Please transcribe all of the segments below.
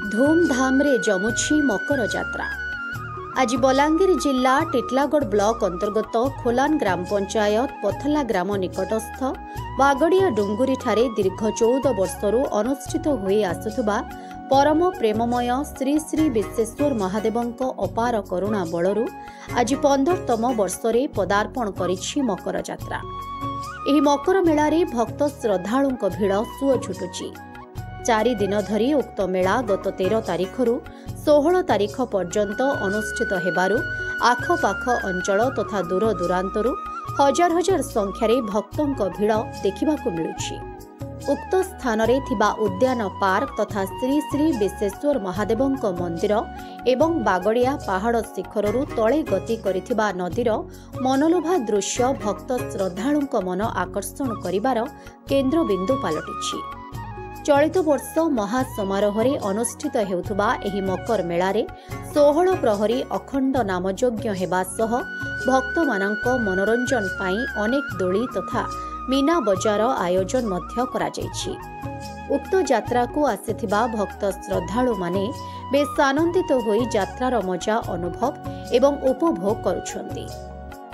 धूमधाम रे जमुछि मकर यात्रा। आज बलांगीर जिला टिटलागढ़ ब्लॉक अंतर्गत खोलान ग्राम पंचायत पथला ग्राम निकटस्थ बागड़िया डुंगुरी ठारे दीर्घ 14 वर्षरू अनुष्ठित होई आसुथुबा परम प्रेममय श्री श्री विश्वेश्वर महादेवंक अपार करुणा बलरू आज 15तम वर्षरे पदार्पण करिछि मकर यात्रा। एही मकर मेलारे भक्त श्रद्धालुंक भिड़ सुओ छुटुछि। 4 दिन धरी उक्त मेला गत 13 तारिखरू 16 तारिख पर्यंत अनुष्ठित हेबारु आखपाख अंचल तथा दूर दूरांतरू हजार हजार संख्यारे भक्तोंक भिड़ देखिबाकू मिलुछि। उक्त स्थान रे थिबा उद्यान पार्क तथा श्री श्री विश्वेश्वर महादेवंक मंदिर एवं बागड़िया पहाड़ शिखररू तले गति करिथिबा नदीर मनलोभा दृश्य भक्त श्रद्धालुंक मन आकर्षण करिबार केन्द्रबिंदु पालटिछि। चलित वर्ष महासमारोह अनुष्ठित हेउथुबा एही मकर मेलारे 16 प्रहरी अखंड नामयज्ञ हेबा सह भक्तमानंक मनोरंजन पाई अनेक दोली तथा मीना बजार आयोजन मध्य करा जायछि। उक्त यात्रा को आसिथिबा भक्त श्रद्धालु माने बेस आनंदित होई यात्रार मजा अनुभव एवं उपभोग करुछन्ति।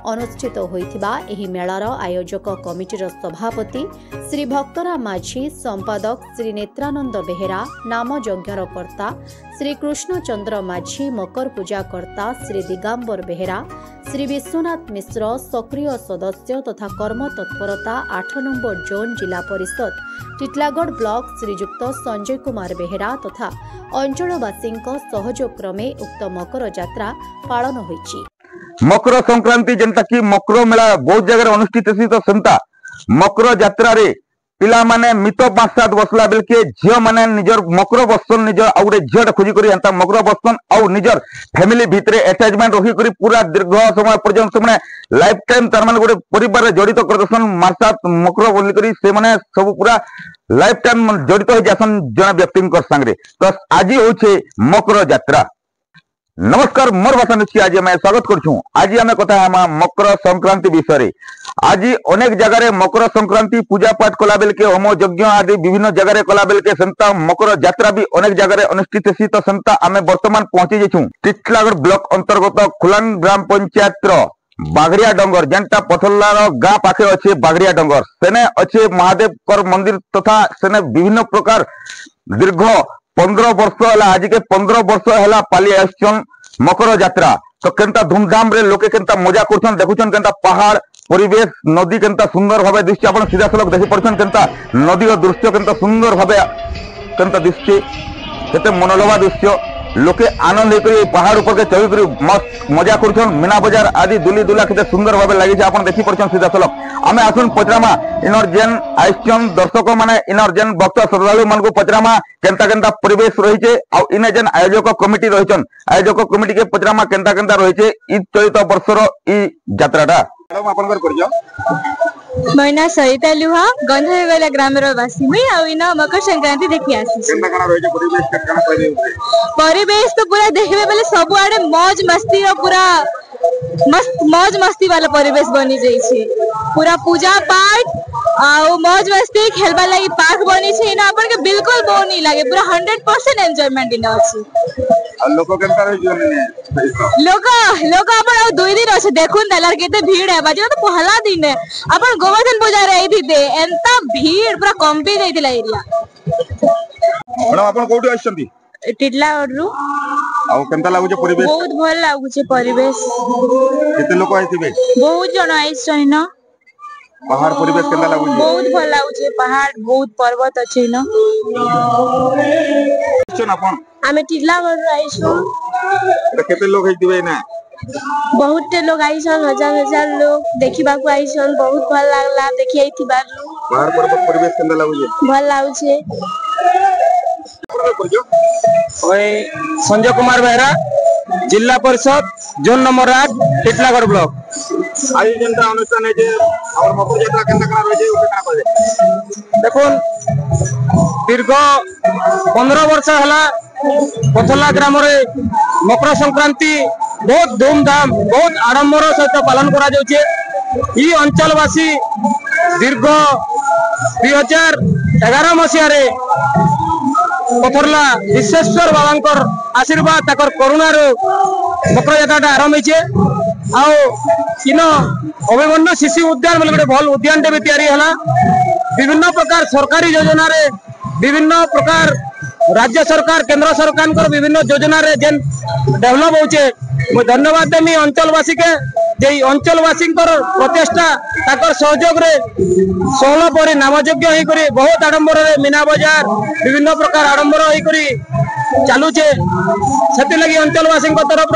अनुष्ठित होइथिबा एही मेलार आयोजक कमिटीर सभापति श्री भक्तराम माझी, संपादक श्री नेत्रानंद बेहेरा, नामयज्ञर कर्ता श्री कृष्णचंद्र माझी, मकर पूजा कर्ता श्री दिगांबर बेहेरा, श्री विश्वनाथ मिश्र, सक्रिय सदस्य तथा कर्म तत्परता 8 नंबर जोन जिला परिषद टिटलागढ़ ब्लॉक श्रीजुक्त संजय कुमार बेहेरा तथा अंचलवासी सहयोग क्रमे उक्त मकर यात्रा पालन होइछि। मकर संक्रांति जनता की मकर मेला बहुत जगह अनुष्ठित तो सेमता मकर यात्रा रे पिला माने मित 5-7 बसला बेल के झियो माने निजर मकर बसन निजर आ गुटे झियोटा खोजी करी एंता मकर बसन आ निजर फैमिली भितरे अटैचमेंट रही करी पूरा दीर्घ समय पर्यंत से माने लाइफ टाइम तार माने गुटे परिवार रे जड़ित करदसन मासात मकर बोली करी से माने सब पूरा लाइफ टाइम जड़ित हो जासन जना व्यक्ति कर संगे। तो आज होछे मकर यात्रा। नमस्कार, मोर भाषा नुची आज मैं स्वागत करछूं। आज आम कथा है मकर संक्रांति विषय। आज अनेक जगह मकर संक्रांति पूजा पाठ कला बेल के होम यज्ञ आदि विभिन्न जगह कला बेल के सेमता मकर यात्रा भी अनेक जगह अनुष्ठित सी। तो सेमता आम वर्तमान पहुंची जाइछूं टिटलागढ़ ब्लॉक अंतर्गत खोलान ग्राम पंचायत बागड़िया डंगर जेनटा पथलार गाँ पाखे अच्छे बागड़िया डंगर सेने अच्छे महादेव कर मंदिर तथा सेने विभिन्न प्रकार दीर्घ 15 वर्ष है। आज के 15 वर्ष है पाली आसन मकर यात्रा। तो केनता धूमधाम रे लोके केनता मजा करछन देखुछन केनता पहाड़ परिवेश नदी केनता सुंदर भाबे दृश्य आपण सीधा सलग देखि परछन केनता नदी रो दृश्य केनता सुंदर भाबे केनता दृश्य केते मनोलोभा दृश्य लोके आनंद करी पहाड़ ऊपर के चढ़ी करी मस्त मजा करछन। मीना बाजार आदि दुली दुला केते सुंदर भाबे लागि छै आपण देखि परछन सीधा सलग। आमे आसुन पचरामा इनर जेन आइसन दर्शक माने इनर जेन भक्त श्रद्धालु मन को पचरामा केनता केनता परिवेश रही छे आ इने जेन आयोजक कमिटी रहिछन आयोजक कमिटी के पचरामा केनता केनता रही छे ई चलित वर्षर ई यात्राटा। मैडम आपनकर परिचय मैना सरिता लुहा गंधेगला ग्रामर वासी मुई आ इना मकर संक्रांति देखि आसी। केनता कना रही छे परिवेश केतना परिवेश तो पूरा देखबे बेले सब आडे मौज मस्ती रो पूरा मस्त मौज मस्ती वाला परिवेश बनी जाई छे। पूरा पूजा पाठ आ मौज मस्ती खेलबा लागि पार्क बनी छे ना अपन के बिल्कुल बोर नहीं लागे पूरा 100% एन्जॉयमेंट इना अछि। आ लोक केनता रही छे लोक अपन 2 दिन अछि देखुन दलार केते भीड़ है बाजे तो पहला दिन है अपन गोवर्धन पूजा रे आइथिते एंता भीड़ पूरा कंपी जाइतिला एरिया। मैडम अपन कोठी आछंती टिटलागढ़ रु आ केनता लागु छे परिवेश बहुत भल लागु छे परिवेश। केते लोक आइथिबे बहुत जण आइछन न पहाड़ परिवेश केनता लागु छे बहुत भल लागु छे पहाड़ बहुत पर्वत अछि न छन अपन आमे टिटलागढ़ रु आइछो। तो केते लोग आइथिबे ना बहुत लोग आइछन हजार लोग देखिबा को आइछन बहुत भल लागला देखि आइथिबा पहाड़ पर्वत परिवेश केनता लागु छे भल लागु छे। ओए संजय कुमार बेहरा जिला परिषद जोन नंबर 8 टिटलागढ़ ब्लॉक। आज जनता अनुष्ठान है जे और मकर यात्रा केनता कना रही छे ओकरा कहले देखुन दीर्घ 15 वर्ष हला पथला ग्राम रे मकर संक्रांति बहुत धूमधाम बहुत आडंबर सहित पालन करा जाउछे। ई अंचलवासी दीर्घ 2011 मसीह पथरला विश्वेश्वर बाबा आशीर्वाद तकर करुणार मकर यात्रा आरंभ होइछे। इन अभिमन्यु शिशु उद्यान बोले गोटे भल उद्यान भी तैयारी है। विभिन्न प्रकार सरकारी योजना रे विभिन्न प्रकार राज्य सरकार केंद्र सरकार विभिन्न योजना रे जेन डेवलप होचे मैं धन्यवाद देमी अंचलवासी के जे अंचलवासी प्रचेषा ताकर सहयोग रे 16 परी नामयोग्य होई करी बहुत आडंबर रे मीना बाजार विभिन्न प्रकार आडंबर होई करी चालूचे। सेति लगी अंचलवासी तरफ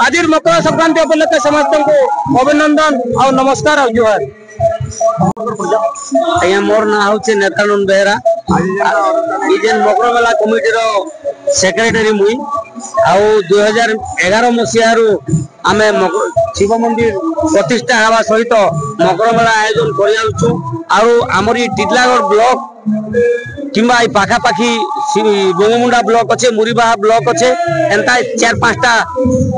आज मकर संक्रांति उपलक्षे समस्त को अभिनंदन और नमस्कार और जोहार। आज्ञा मोर ना हूँ नेतानंद बेहरा मकर मेला कमिटी सेक्रेटरी मुई आउ 2011 मसीह आम शिव मंदिर प्रतिष्ठा हवा सहित मकर मेला आयोजन कर टिटलागढ़ ब्लॉक किंबा पाखापाखी बोमुंडा ब्लॉक अच्छे मुरीबाहा ब्लॉक अच्छे एंता 4-5टा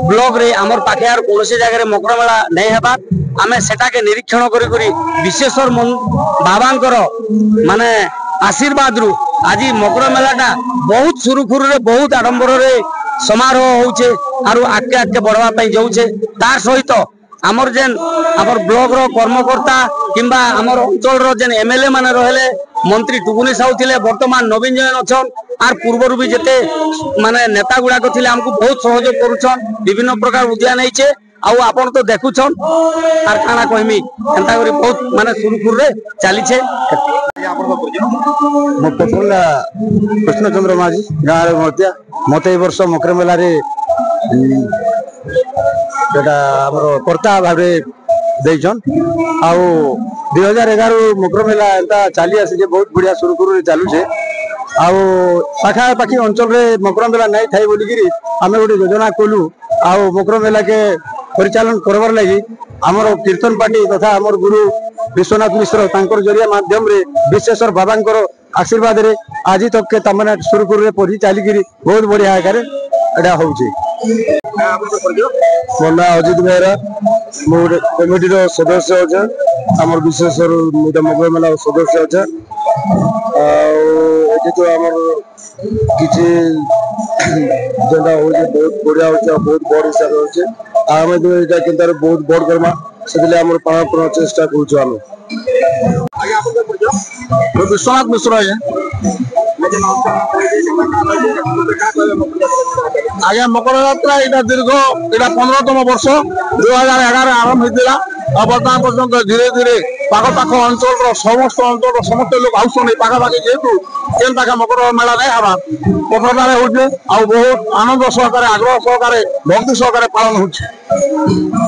ब्लॉक रे आमर पाखे आर कौन जगह मकर मेला नहीं हेबा आमे सेटा के निरीक्षण करी विश्वेश्वर बाबांकर माने आशीर्वाद रु आज मकर मेलाटा बहुत सुरुखुरु रे बहुत आडंबर रे समारोह होचे आरु आके आके बढ़वा पई जाउचे। तार सहित आमर जेन आमर ब्लॉक रो कर्मकर्ता किंबा आमर अंचल रो जेन एमएलए माने रहले मंत्री टुकुनी साहू थिले वर्तमान नवीन जयन अछन आर पूर्वरु भी जेते माने नेता गुडा को थिले हमको बहुत सहयोग करूछन विभिन्न प्रकार उद्यान होइचे आउ आपण तो देखुछन आर काना कहमी एंता करी बहुत माने सुरुखुर रे चाली छे। मो पपुला कृष्णचंद्र माझी गाँव रे मतिया मते वर्ष मकर मेला रे सेटा हमर कर्ता भाबरे देइछन आउ 2011 मकर मेला एंता चाली आसे जे बहुत बढ़िया सुरुखुर रे चालू छे आउ पाखा पाखी अंचल रे मकर मेला नहीं थाई बोली गिरी हमें गोटे योजना कोलु आउ मकर मेला के परिचालन करबार लगी आमर कीर्तन पार्टी तथा आमर गुरु विश्वनाथ मिश्र तांकर जरिया माध्यम रे विश्वेश्वर बाबांकर आशीर्वाद रे आज तक के तमने सुरुखुर रे पढ़ी चाली गिरी बहुत बढ़िया आकार एडा होउची। मोना अजित बेहरा मोर कमिटी रो सदस्य अछि आमर विश्वेश्वर मकर मेला सदस्य अछि एजे तो आमर किछि जगह हो जे बहुत बढ़िया हो बहुत बड़ हिसाब होचे आमे तो एटा केनतार बहुत बड़ करमा सेले हमर पावन चेष्टा करूछु आमे। आगे आपन परिचय विश्वनाथ मिश्र है आगे मकर यात्रा एटा दीर्घ एटा 15तम वर्ष 2011 आरंभ होइतिला बर्तमान पर्यंत धीरे धीरे पाख पाख अंचल समस्त लोग आउसन पाखापाखि जेहेतु जेन पाखे मकर मेला नहीं हवा मकर मेला होचे आ बहुत आनंद सहकारे आग्रह सहकारे भक्ति सहकारे पालन होचे।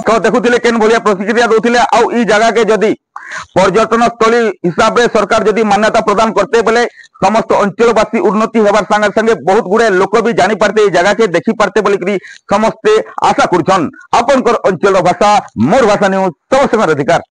तो देखुथिले केन भलिया प्रतिक्रिया दोथिले आउ ई जगह के जदी पर्यटन स्थली हिसाब रे सरकार जदी मान्यता प्रदान करते बोले समस्त अंचलवासी उन्नति होबार संगे संगे बहुत गुड़े लोक भी जानी पारते जगह के देखी पारते बोली समस्ते आशा करुछन। आपनकर अंचल भाषा मोर भाषा न्यूज समस्त अधिकार।